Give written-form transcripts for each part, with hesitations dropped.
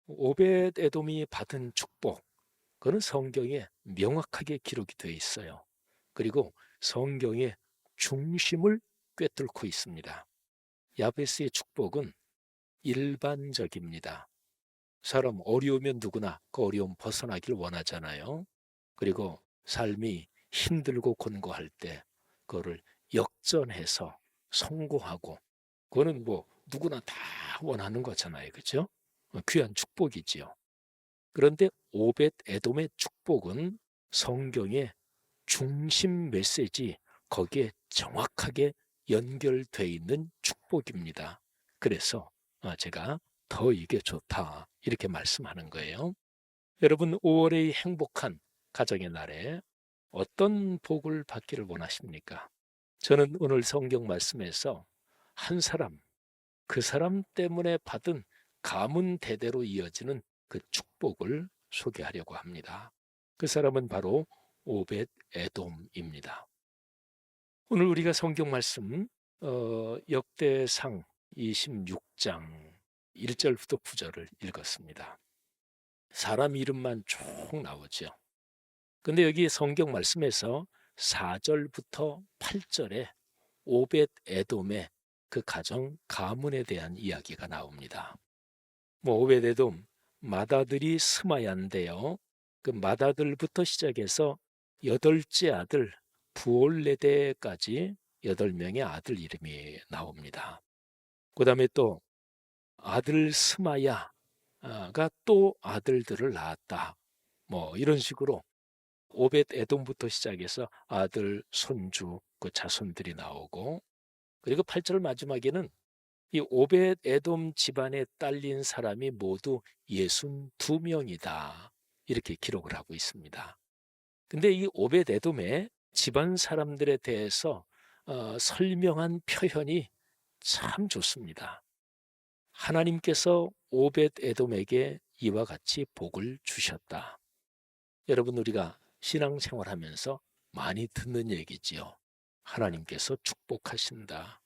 오벳 에돔이 받은 축복, 그는 성경에 명확하게 기록이 되어 있어요. 그리고 성경의 중심을 꿰뚫고 있습니다. 야베스의 축복은 일반적입니다. 사람 어려우면 누구나 그 어려움 벗어나길 원하잖아요. 그리고 삶이 힘들고 곤고할 때 그거를 역전해서 성공하고, 그거는 뭐 누구나 다 원하는 거잖아요. 그렇죠? 귀한 축복이지요. 그런데 오벳 에돔의 축복은 성경의 중심 메시지, 거기에 정확하게 연결되어 있는 축복입니다. 그래서 제가 더 이게 좋다 이렇게 말씀하는 거예요. 여러분, 5월의 행복한 가정의 날에 어떤 복을 받기를 원하십니까? 저는 오늘 성경 말씀에서 한 사람, 그 사람 때문에 받은 가문 대대로 이어지는 그 축복을 소개하려고 합니다. 그 사람은 바로 오벳 에돔입니다. 오늘 우리가 성경 말씀 역대상 26장 1절부터 9절을 읽었습니다. 사람 이름만 쭉 나오죠. 근데 여기 성경 말씀에서 4절부터 8절에 오벳 에돔의 그 가정 가문에 대한 이야기가 나옵니다. 뭐 오벳 에돔 맏아들이 스마야인데요. 그 맏아들부터 시작해서 여덟째 아들 부올레데까지 8명의 아들 이름이 나옵니다. 그 다음에 또 아들 스마야가 또 아들들을 낳았다. 뭐 이런 식으로 오벳 에돔부터 시작해서 아들, 손주, 그 자손들이 나오고, 그리고 8절 마지막에는 이 오벳 에돔 집안에 딸린 사람이 모두 62명이다. 이렇게 기록을 하고 있습니다. 근데 이 오벳 에돔의 집안 사람들에 대해서 설명한 표현이 참 좋습니다. 하나님께서 오벳 에돔에게 이와 같이 복을 주셨다. 여러분, 우리가 신앙생활하면서 많이 듣는 얘기지요. 하나님께서 축복하신다.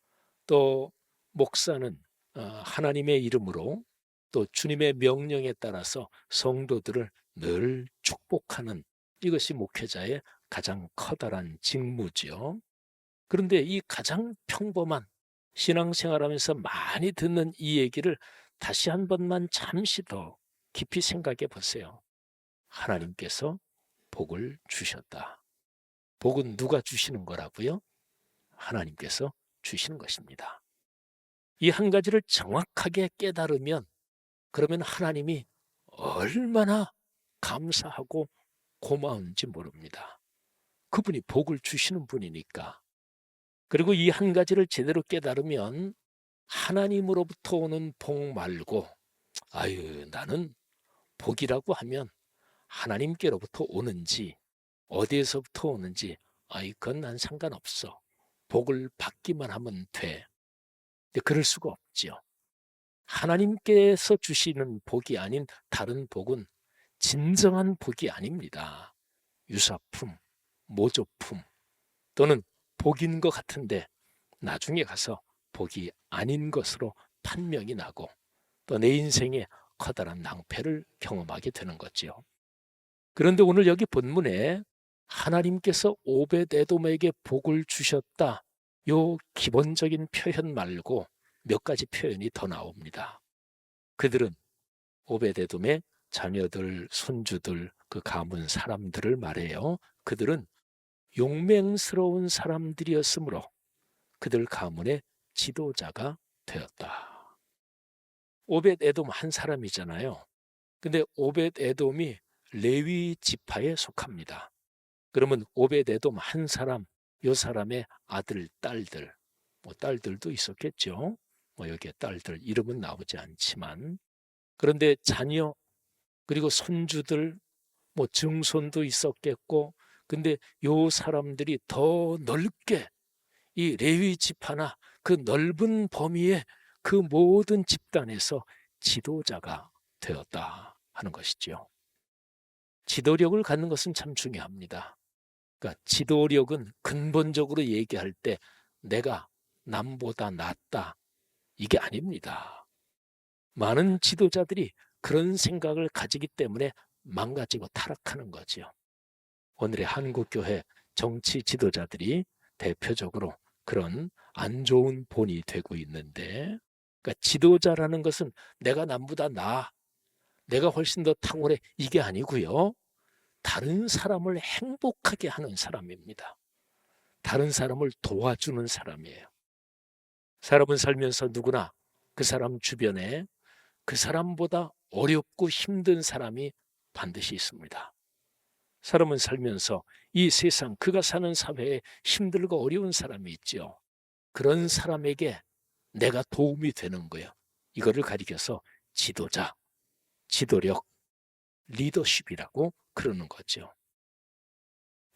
또 목사는 하나님의 이름으로 또 주님의 명령에 따라서 성도들을 늘 축복하는, 이것이 목회자의 가장 커다란 직무지요. 그런데 이 가장 평범한 신앙생활하면서 많이 듣는 이 얘기를 다시 한 번만 잠시 더 깊이 생각해 보세요. 하나님께서 복을 주셨다. 복은 누가 주시는 거라고요? 하나님께서 주시는 것입니다. 이 한 가지를 정확하게 깨달으면, 그러면 하나님이 얼마나 감사하고 고마운지 모릅니다. 그분이 복을 주시는 분이니까. 그리고 이 한 가지를 제대로 깨달으면 하나님으로부터 오는 복 말고, 아유, 나는 복이라고 하면 하나님께로부터 오는지 어디에서부터 오는지, 아이, 그건 난 상관없어. 복을 받기만 하면 돼. 근데 그럴 수가 없지요. 하나님께서 주시는 복이 아닌 다른 복은 진정한 복이 아닙니다. 유사품, 모조품, 또는 복인 것 같은데 나중에 가서 복이 아닌 것으로 판명이 나고, 또 내 인생에 커다란 낭패를 경험하게 되는 거지요. 그런데 오늘 여기 본문에 하나님께서 오벳 에돔에게 복을 주셨다, 요 기본적인 표현 말고 몇 가지 표현이 더 나옵니다. 그들은 오벳 에돔의 자녀들, 손주들, 그 가문 사람들을 말해요. 그들은 용맹스러운 사람들이었으므로 그들 가문의 지도자가 되었다. 오벳 에돔 한 사람이잖아요. 근데 오벳 에돔이 레위 지파에 속합니다. 그러면 오벳 에돔 한 사람, 요 사람의 아들, 딸들, 뭐 딸들도 있었겠죠. 뭐 여기에 딸들 이름은 나오지 않지만, 그런데 자녀, 그리고 손주들, 뭐 증손도 있었겠고, 근데 요 사람들이 더 넓게 이 레위 지파나 그 넓은 범위의 그 모든 집단에서 지도자가 되었다 하는 것이죠. 지도력을 갖는 것은 참 중요합니다. 그러니까 지도력은 근본적으로 얘기할 때 내가 남보다 낫다, 이게 아닙니다. 많은 지도자들이 그런 생각을 가지기 때문에 망가지고 타락하는 거죠. 오늘의 한국교회 정치 지도자들이 대표적으로 그런 안 좋은 본이 되고 있는데, 그러니까 지도자라는 것은 내가 남보다 나아, 내가 훨씬 더 탁월해, 이게 아니고요. 다른 사람을 행복하게 하는 사람입니다. 다른 사람을 도와주는 사람이에요. 사람은 살면서 누구나 그 사람 주변에 그 사람보다 어렵고 힘든 사람이 반드시 있습니다. 사람은 살면서 이 세상, 그가 사는 사회에 힘들고 어려운 사람이 있죠. 그런 사람에게 내가 도움이 되는 거예요. 이거를 가리켜서 지도자, 지도력, 리더십이라고 그러는 거죠.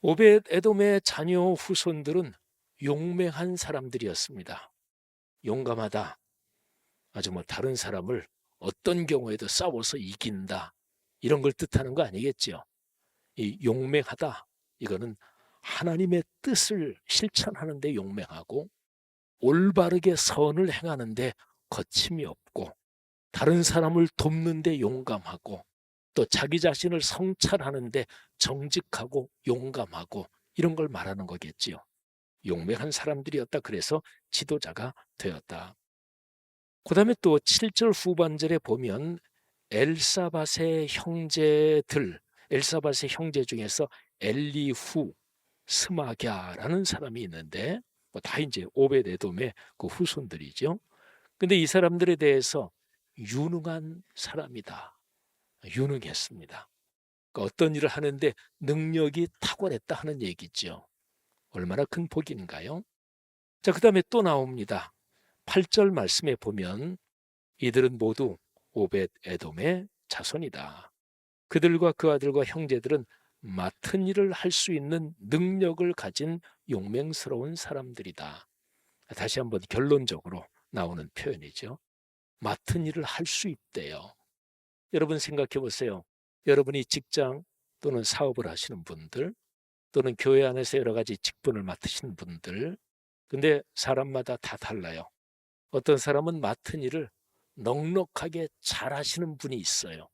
오벳 에돔의 자녀 후손들은 용맹한 사람들이었습니다. 용감하다. 아주 다른 사람을 어떤 경우에도 싸워서 이긴다. 이런 걸 뜻하는 거 아니겠죠. 이 용맹하다. 이거는 하나님의 뜻을 실천하는 데 용맹하고 올바르게 선을 행하는 데 거침이 없고 다른 사람을 돕는 데 용감하고 또 자기 자신을 성찰하는 데 정직하고 용감하고 이런 걸 말하는 거겠지요. 용맹한 사람들이었다. 그래서 지도자가 되었다. 그 다음에 또 7절 후반절에 보면 엘사밧의 형제들, 엘사밧의 형제 중에서 엘리후, 스마갸라는 사람이 있는데 다 이제 오벳 에돔의 그 후손들이죠. 근데 이 사람들에 대해서 유능한 사람이다. 유능했습니다. 그러니까 어떤 일을 하는데 능력이 탁월했다 하는 얘기죠. 얼마나 큰 복인가요? 자, 그 다음에 또 나옵니다. 8절 말씀에 보면 이들은 모두 오벳 에돔의 자손이다. 그들과 그 아들과 형제들은 맡은 일을 할 수 있는 능력을 가진 용맹스러운 사람들이다. 다시 한번 결론적으로 나오는 표현이죠. 맡은 일을 할 수 있대요. 여러분 생각해 보세요. 여러분이 직장 또는 사업을 하시는 분들 또는 교회 안에서 여러 가지 직분을 맡으시는 분들, 근데 사람마다 다 달라요. 어떤 사람은 맡은 일을 넉넉하게 잘하시는 분이 있어요.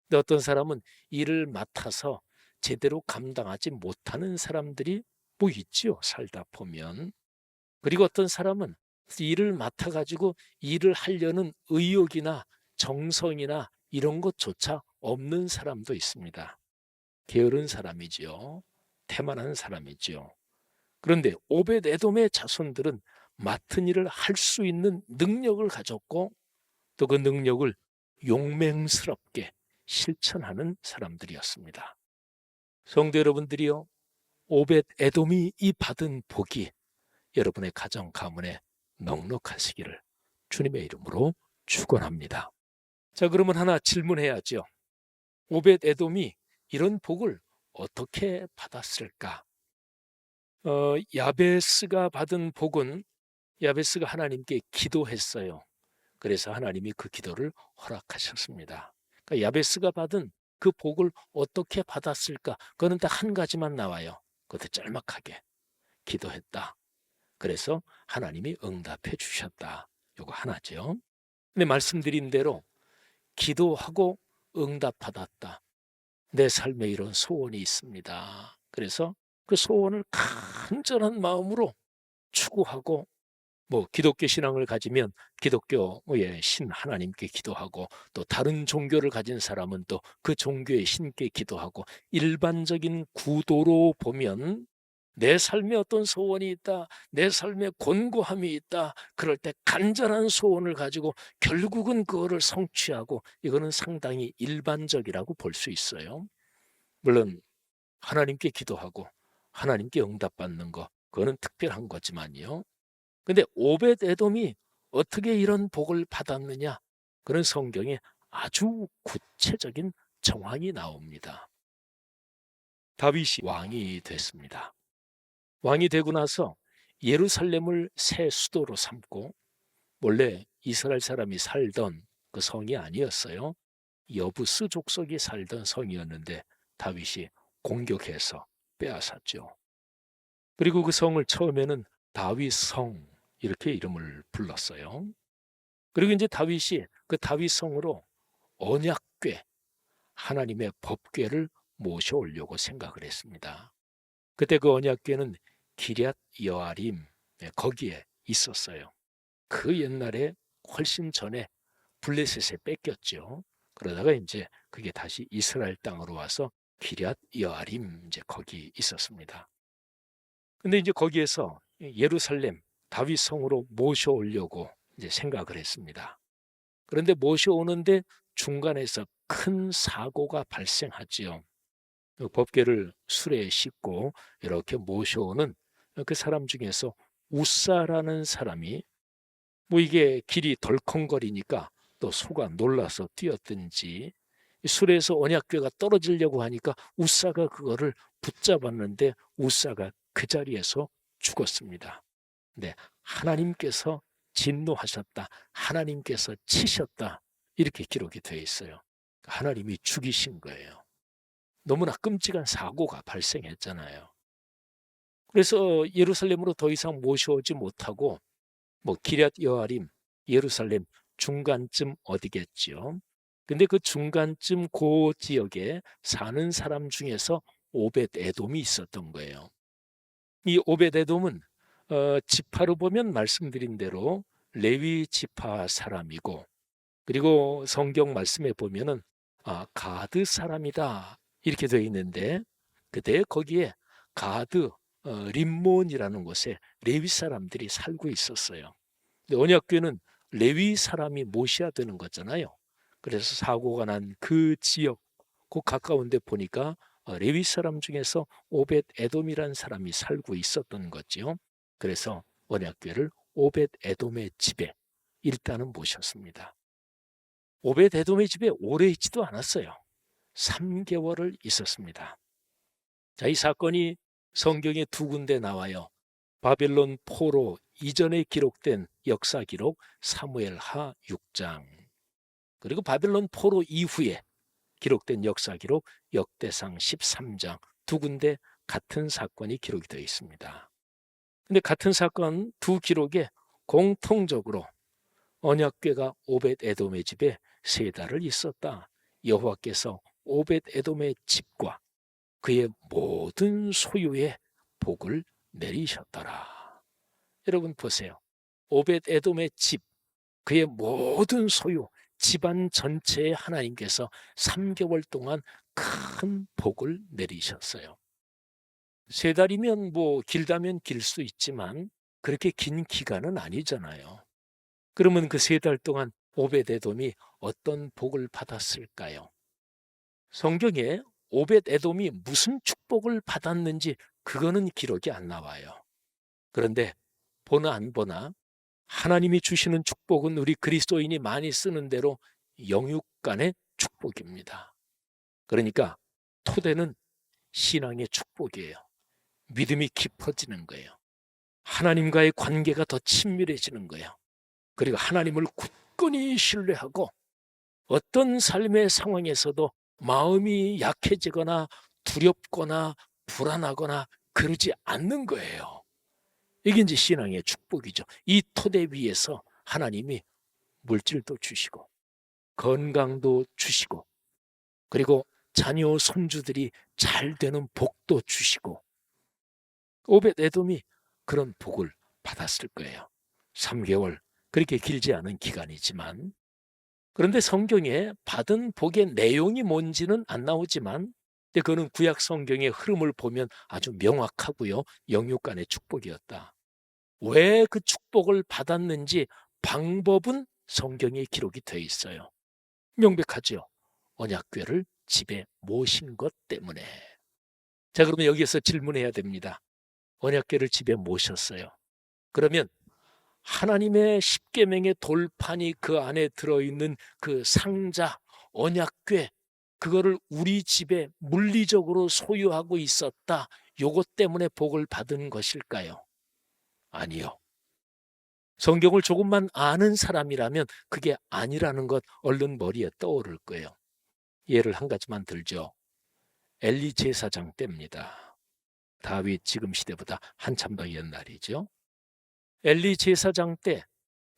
근데 어떤 사람은 일을 맡아서 제대로 감당하지 못하는 사람들이 있지요. 살다 보면. 그리고 어떤 사람은 일을 맡아가지고 일을 하려는 의욕이나 정성이나 이런 것조차 없는 사람도 있습니다. 게으른 사람이지요. 태만한 사람이지요. 그런데 오벳 에돔의 자손들은 맡은 일을 할 수 있는 능력을 가졌고 또 그 능력을 용맹스럽게 실천하는 사람들이었습니다. 성도 여러분들이요, 오벳 에돔이 이 받은 복이 여러분의 가정 가문에 넉넉하시기를 주님의 이름으로 축원합니다. 자, 그러면 하나 질문해야죠. 오벳 에돔이 이런 복을 어떻게 받았을까? 야베스가 받은 복은 야베스가 하나님께 기도했어요. 그래서 하나님이 그 기도를 허락하셨습니다. 그러니까 야베스가 받은 그 복을 어떻게 받았을까? 그거는 딱 한 가지만 나와요. 그것도 짤막하게 기도했다. 그래서 하나님이 응답해 주셨다. 요거 하나죠. 근데 말씀드린 대로 기도하고 응답받았다. 내 삶에 이런 소원이 있습니다. 그래서 그 소원을 간절한 마음으로 추구하고 기독교 신앙을 가지면 기독교의 신 하나님께 기도하고 또 다른 종교를 가진 사람은 또 그 종교의 신께 기도하고 일반적인 구도로 보면 내 삶에 어떤 소원이 있다, 내 삶에 곤고함이 있다, 그럴 때 간절한 소원을 가지고 결국은 그거를 성취하고 이거는 상당히 일반적이라고 볼 수 있어요. 물론 하나님께 기도하고 하나님께 응답받는 거 그거는 특별한 거지만요. 근데 오벳 에돔이 어떻게 이런 복을 받았느냐? 그런 성경에 아주 구체적인 정황이 나옵니다. 다윗이 왕이 됐습니다. 왕이 되고 나서 예루살렘을 새 수도로 삼고 원래 이스라엘 사람이 살던 그 성이 아니었어요. 여부스 족속이 살던 성이었는데 다윗이 공격해서 빼앗았죠. 그리고 그 성을 처음에는 다윗성 이렇게 이름을 불렀어요. 그리고 이제 다윗이 그 다윗성으로 언약궤, 하나님의 법궤를 모셔오려고 생각을 했습니다. 그때 그 언약궤는 기럇 여아림, 거기에 있었어요. 그 옛날에 훨씬 전에 블레셋에 뺏겼죠. 그러다가 이제 그게 다시 이스라엘 땅으로 와서 기럇 여아림, 이제 거기 있었습니다. 근데 이제 거기에서 예루살렘 다윗 성으로 모셔오려고 이제 생각을 했습니다. 그런데 모셔오는데 중간에서 큰 사고가 발생하지요. 그 법궤를 수레에 싣고 이렇게 모셔오는 그 사람 중에서 우사라는 사람이 뭐 이게 길이 덜컹거리니까 또 소가 놀라서 뛰었든지 수레에서 언약궤가 떨어지려고 하니까 우사가 그거를 붙잡았는데 우사가 그 자리에서 죽었습니다. 네, 하나님께서 진노하셨다. 하나님께서 치셨다. 이렇게 기록이 되어 있어요. 하나님이 죽이신 거예요. 너무나 끔찍한 사고가 발생했잖아요. 그래서 예루살렘으로 더 이상 모셔오지 못하고 뭐 기럇 여아림, 예루살렘 중간쯤 어디겠지요. 근데 그 중간쯤 그 지역에 사는 사람 중에서 오벳 에돔이 있었던 거예요. 이 오벳 에돔은 지파로 보면 말씀드린 대로 레위 지파 사람이고, 그리고 성경 말씀에 보면은 가드 사람이다 이렇게 되어 있는데, 그때 거기에 가드 림몬이라는 곳에 레위 사람들이 살고 있었어요. 근데 언약궤는 레위 사람이 모셔야 되는 거잖아요. 그래서 사고가 난 그 지역 그 가까운 데 보니까 레위 사람 중에서 오벳 에돔이라는 사람이 살고 있었던 거지요. 그래서 언약궤를 오벳 에돔의 집에 일단은 모셨습니다. 오벳 에돔의 집에 오래 있지도 않았어요. 3개월을 있었습니다. 자, 이 사건이 성경에 두 군데 나와요. 바벨론 포로 이전에 기록된 역사 기록 사무엘하 6장, 그리고 바벨론 포로 이후에 기록된 역사 기록 역대상 13장, 두 군데 같은 사건이 기록이 되어 있습니다. 근데 같은 사건 두 기록에 공통적으로 언약궤가 오벳 에돔의 집에 3달을 있었다. 여호와께서 오벳 에돔의 집과 그의 모든 소유에 복을 내리셨더라. 여러분 보세요. 오벳 에돔의 집, 그의 모든 소유, 집안 전체에 하나님께서 3개월 동안 큰 복을 내리셨어요. 3달이면 뭐 길다면 길 수 있지만 그렇게 긴 기간은 아니잖아요. 그러면 그 3달 동안 오벳 에돔이 어떤 복을 받았을까요? 성경에 오벳 에돔이 무슨 축복을 받았는지 그거는 기록이 안 나와요. 그런데 보나 안 보나 하나님이 주시는 축복은 우리 그리스도인이 많이 쓰는 대로 영육간의 축복입니다. 그러니까 토대는 신앙의 축복이에요. 믿음이 깊어지는 거예요. 하나님과의 관계가 더 친밀해지는 거예요. 그리고 하나님을 굳건히 신뢰하고 어떤 삶의 상황에서도 마음이 약해지거나 두렵거나 불안하거나 그러지 않는 거예요. 이게 이제 신앙의 축복이죠. 이 토대 위에서 하나님이 물질도 주시고 건강도 주시고 그리고 자녀 손주들이 잘 되는 복도 주시고, 오벳 에돔이 그런 복을 받았을 거예요. 3개월, 그렇게 길지 않은 기간이지만. 그런데 성경에 받은 복의 내용이 뭔지는 안 나오지만 그거는 구약 성경의 흐름을 보면 아주 명확하고요. 영육간의 축복이었다. 왜 그 축복을 받았는지 방법은 성경에 기록이 되어 있어요. 명백하죠. 언약궤를 집에 모신 것 때문에. 자, 그러면 여기서 질문해야 됩니다. 언약궤를 집에 모셨어요. 그러면 하나님의 십계명의 돌판이 그 안에 들어있는 그 상자, 언약궤, 그거를 우리 집에 물리적으로 소유하고 있었다. 요것 때문에 복을 받은 것일까요? 아니요. 성경을 조금만 아는 사람이라면 그게 아니라는 것 얼른 머리에 떠오를 거예요. 예를 한 가지만 들죠. 엘리 제사장 때입니다. 다윗 지금 시대보다 한참 더 옛날이죠. 엘리 제사장 때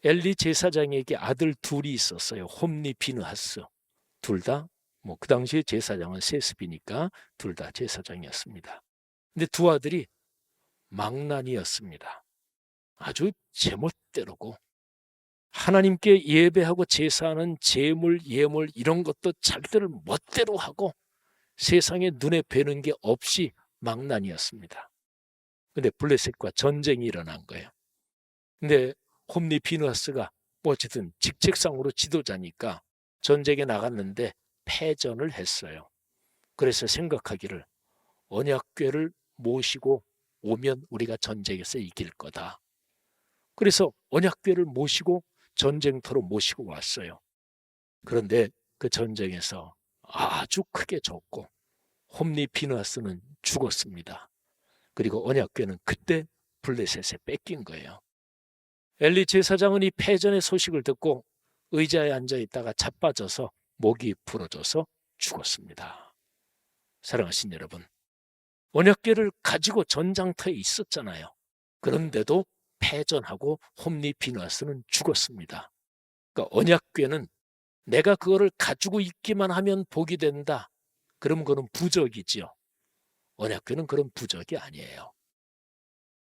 엘리 제사장에게 아들 둘이 있었어요. 홈니 비느하스. 둘 다 뭐 그 당시에 제사장은 세습이니까 둘 다 제사장이었습니다. 근데 두 아들이 망난이었습니다. 아주 제멋대로고 하나님께 예배하고 제사하는 제물, 예물 이런 것도 자기들 멋대로 하고 세상에 눈에 뵈는 게 없이 망난이었습니다. 근데 블레셋과 전쟁이 일어난 거예요. 근데 홈리 비누아스가 어쨌든 직책상으로 지도자니까 전쟁에 나갔는데 패전을 했어요. 그래서 생각하기를 언약궤를 모시고 오면 우리가 전쟁에서 이길 거다. 그래서 언약궤를 모시고 전쟁터로 모시고 왔어요. 그런데 그 전쟁에서 아주 크게 졌고 홈리 비누아스는 죽었습니다. 그리고 언약궤는 그때 블레셋에 뺏긴 거예요. 엘리 제사장은 이 패전의 소식을 듣고 의자에 앉아 있다가 자빠져서 목이 부러져서 죽었습니다. 사랑하신 여러분, 언약궤를 가지고 전장터에 있었잖아요. 그런데도 패전하고 홈리 비누아스는 죽었습니다. 그러니까 언약궤는 내가 그거를 가지고 있기만 하면 복이 된다. 그럼 그건 부적이지요. 언약궤는 그런 부적이 아니에요.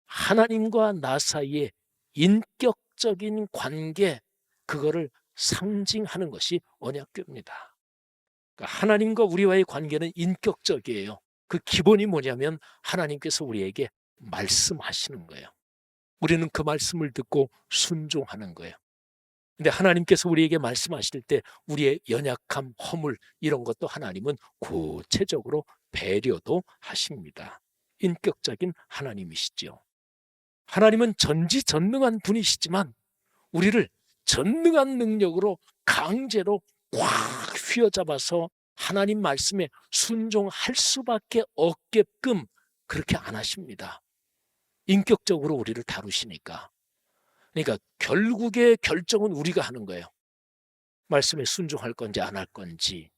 하나님과 나 사이에 인격적인 관계, 그거를 상징하는 것이 언약궤입니다. 그러니까 하나님과 우리와의 관계는 인격적이에요. 그 기본이 뭐냐면 하나님께서 우리에게 말씀하시는 거예요. 우리는 그 말씀을 듣고 순종하는 거예요. 근데 하나님께서 우리에게 말씀하실 때 우리의 연약함, 허물 이런 것도 하나님은 구체적으로 배려도 하십니다. 인격적인 하나님이시죠. 하나님은 전지전능한 분이시지만 우리를 전능한 능력으로 강제로 꽉 휘어잡아서 하나님 말씀에 순종할 수밖에 없게끔 그렇게 안 하십니다. 인격적으로 우리를 다루시니까. 그러니까 결국의 결정은 우리가 하는 거예요. 말씀에 순종할 건지 안 할 건지.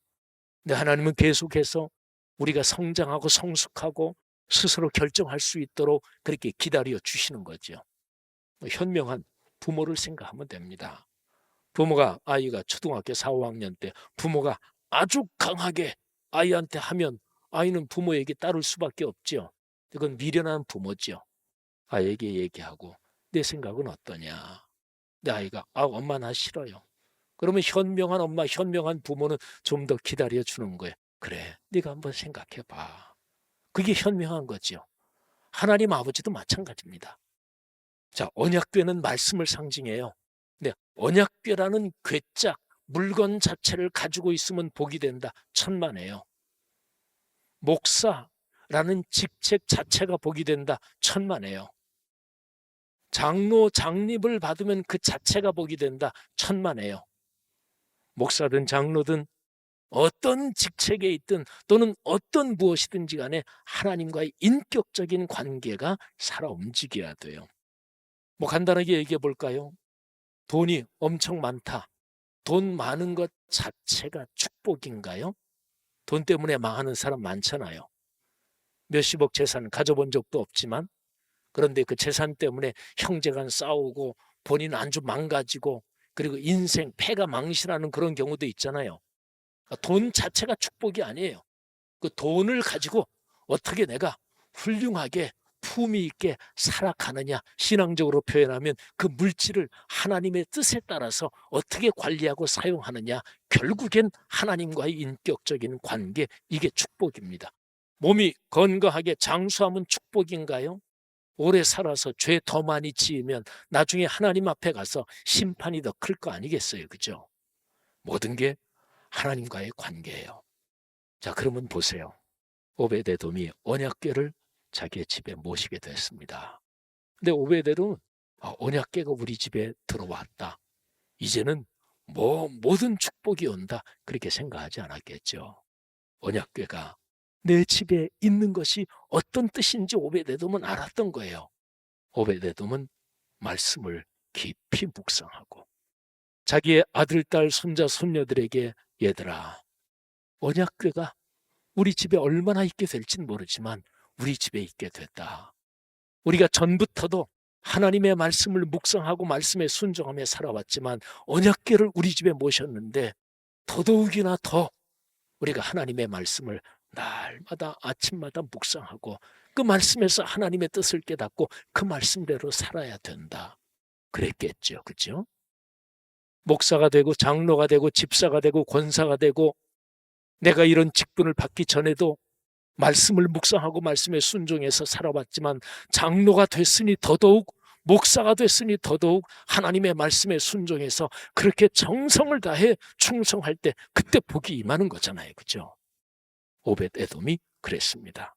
근데 하나님은 계속해서 우리가 성장하고 성숙하고 스스로 결정할 수 있도록 그렇게 기다려 주시는 거죠. 현명한 부모를 생각하면 됩니다. 부모가 아이가 초등학교 4, 5학년 때 부모가 아주 강하게 아이한테 하면 아이는 부모에게 따를 수밖에 없죠. 그건 미련한 부모죠. 아이에게 얘기하고 내 생각은 어떠냐. 내 아이가 엄마 나 싫어요. 그러면 현명한 엄마, 현명한 부모는 좀 더 기다려주는 거예요. 그래, 네가 한번 생각해봐. 그게 현명한 거죠. 하나님 아버지도 마찬가지입니다. 자, 언약궤는 말씀을 상징해요. 근데 언약궤라는 궤짝, 물건 자체를 가지고 있으면 복이 된다. 천만에요. 목사라는 직책 자체가 복이 된다. 천만에요. 장로, 장립을 받으면 그 자체가 복이 된다. 천만에요. 목사든 장로든 어떤 직책에 있든 또는 어떤 무엇이든지 간에 하나님과의 인격적인 관계가 살아 움직여야 돼요. 뭐 간단하게 얘기해 볼까요? 돈이 엄청 많다. 돈 많은 것 자체가 축복인가요? 돈 때문에 망하는 사람 많잖아요. 몇십억 재산 가져본 적도 없지만 그런데 그 재산 때문에 형제간 싸우고 본인 안주 망가지고 그리고 인생 패가 망신하는 그런 경우도 있잖아요. 돈 자체가 축복이 아니에요. 그 돈을 가지고 어떻게 내가 훌륭하게 품위 있게 살아가느냐, 신앙적으로 표현하면 그 물질을 하나님의 뜻에 따라서 어떻게 관리하고 사용하느냐, 결국엔 하나님과의 인격적인 관계, 이게 축복입니다. 몸이 건강하게 장수하면 축복인가요? 오래 살아서 죄 더 많이 지으면 나중에 하나님 앞에 가서 심판이 더 클 거 아니겠어요, 그죠? 모든 게 하나님과의 관계예요. 자, 그러면 보세요. 오베데돔이 언약궤를 자기의 집에 모시게 됐습니다. 근데 오베데돔은 언약궤가 우리 집에 들어왔다. 이제는 모든 축복이 온다. 그렇게 생각하지 않았겠죠. 언약궤가 내 집에 있는 것이 어떤 뜻인지 오베데돔은 알았던 거예요. 오베데돔은 말씀을 깊이 묵상하고 자기의 아들, 딸, 손자, 손녀들에게 얘들아, 언약궤가 우리 집에 얼마나 있게 될지는 모르지만 우리 집에 있게 됐다. 우리가 전부터도 하나님의 말씀을 묵상하고 말씀에 순종하며 살아왔지만 언약궤를 우리 집에 모셨는데 더더욱이나 더 우리가 하나님의 말씀을 날마다 아침마다 묵상하고 그 말씀에서 하나님의 뜻을 깨닫고 그 말씀대로 살아야 된다. 그랬겠죠. 그죠? 목사가 되고 장로가 되고 집사가 되고 권사가 되고 내가 이런 직분을 받기 전에도 말씀을 묵상하고 말씀에 순종해서 살아왔지만 장로가 됐으니 더더욱 목사가 됐으니 더더욱 하나님의 말씀에 순종해서 그렇게 정성을 다해 충성할 때 그때 복이 임하는 거잖아요. 그죠? 오벳 에돔이 그랬습니다.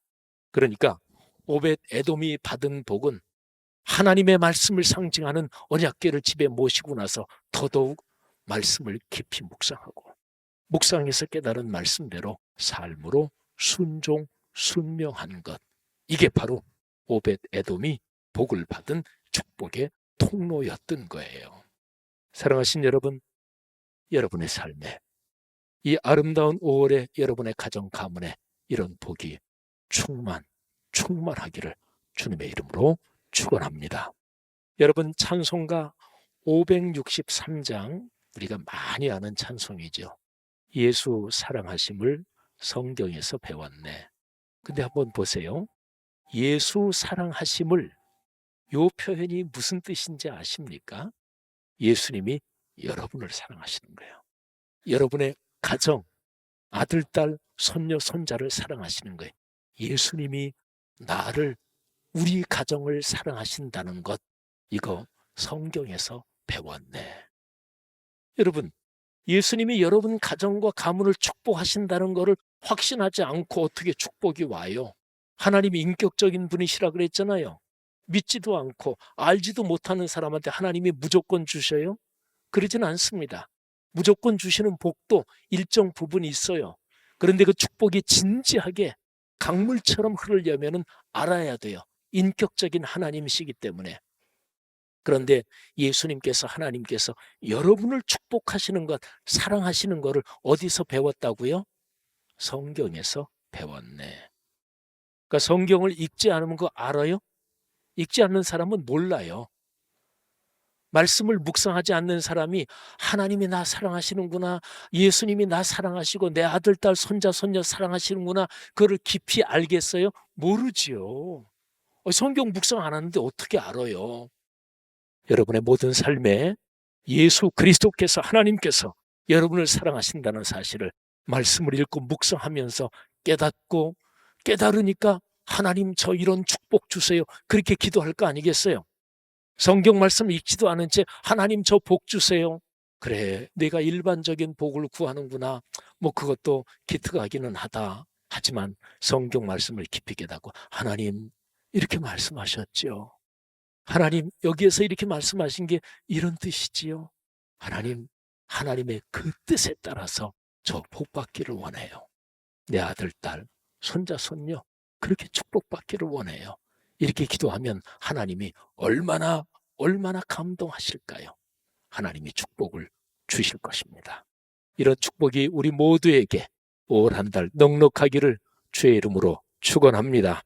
그러니까 오벳 에돔이 받은 복은 하나님의 말씀을 상징하는 언약궤를 집에 모시고 나서 더더욱 말씀을 깊이 묵상하고 묵상해서 깨달은 말씀대로 삶으로 순종, 순명한 것. 이게 바로 오벳 에돔이 복을 받은 축복의 통로였던 거예요. 사랑하신 여러분, 여러분의 삶에 이 아름다운 5월에 여러분의 가정 가문에 이런 복이 충만하기를 주님의 이름으로 축원합니다. 여러분, 찬송가 563장 우리가 많이 아는 찬송이죠. 예수 사랑하심을 성경에서 배웠네. 근데 한번 보세요. 예수 사랑하심을 요 표현이 무슨 뜻인지 아십니까? 예수님이 여러분을 사랑하시는 거예요. 여러분의 가정, 아들, 딸, 손녀, 손자를 사랑하시는 거예요. 예수님이 나를, 우리 가정을 사랑하신다는 것, 이거 성경에서 배웠네. 여러분, 예수님이 여러분 가정과 가문을 축복하신다는 것을 확신하지 않고 어떻게 축복이 와요? 하나님이 인격적인 분이시라 그랬잖아요. 믿지도 않고 알지도 못하는 사람한테 하나님이 무조건 주셔요? 그러진 않습니다. 무조건 주시는 복도 일정 부분이 있어요. 그런데 그 축복이 진지하게 강물처럼 흐르려면 알아야 돼요. 인격적인 하나님이시기 때문에. 그런데 예수님께서, 하나님께서 여러분을 축복하시는 것, 사랑하시는 것을 어디서 배웠다고요? 성경에서 배웠네. 그러니까 성경을 읽지 않으면 그거 알아요? 읽지 않는 사람은 몰라요. 말씀을 묵상하지 않는 사람이 하나님이 나 사랑하시는구나, 예수님이 나 사랑하시고 내 아들, 딸, 손자, 손녀 사랑하시는구나, 그거를 깊이 알겠어요? 모르지요. 성경 묵상 안 하는데 어떻게 알아요? 여러분의 모든 삶에 예수 그리스도께서, 하나님께서 여러분을 사랑하신다는 사실을 말씀을 읽고 묵상하면서 깨닫고, 깨달으니까 하나님 저 이런 축복 주세요, 그렇게 기도할 거 아니겠어요? 성경 말씀 읽지도 않은 채 하나님 저 복 주세요. 그래, 내가 일반적인 복을 구하는구나. 뭐 그것도 기특하기는 하다. 하지만 성경 말씀을 깊이 깨닫고 하나님 이렇게 말씀하셨죠. 하나님 여기에서 이렇게 말씀하신 게 이런 뜻이지요. 하나님, 하나님의 그 뜻에 따라서 저 복받기를 원해요. 내 아들, 딸, 손자, 손녀 그렇게 축복받기를 원해요. 이렇게 기도하면 하나님이 얼마나 감동하실까요? 하나님이 축복을 주실 것입니다. 이런 축복이 우리 모두에게 올 한 달 넉넉하기를 주의 이름으로 축원합니다.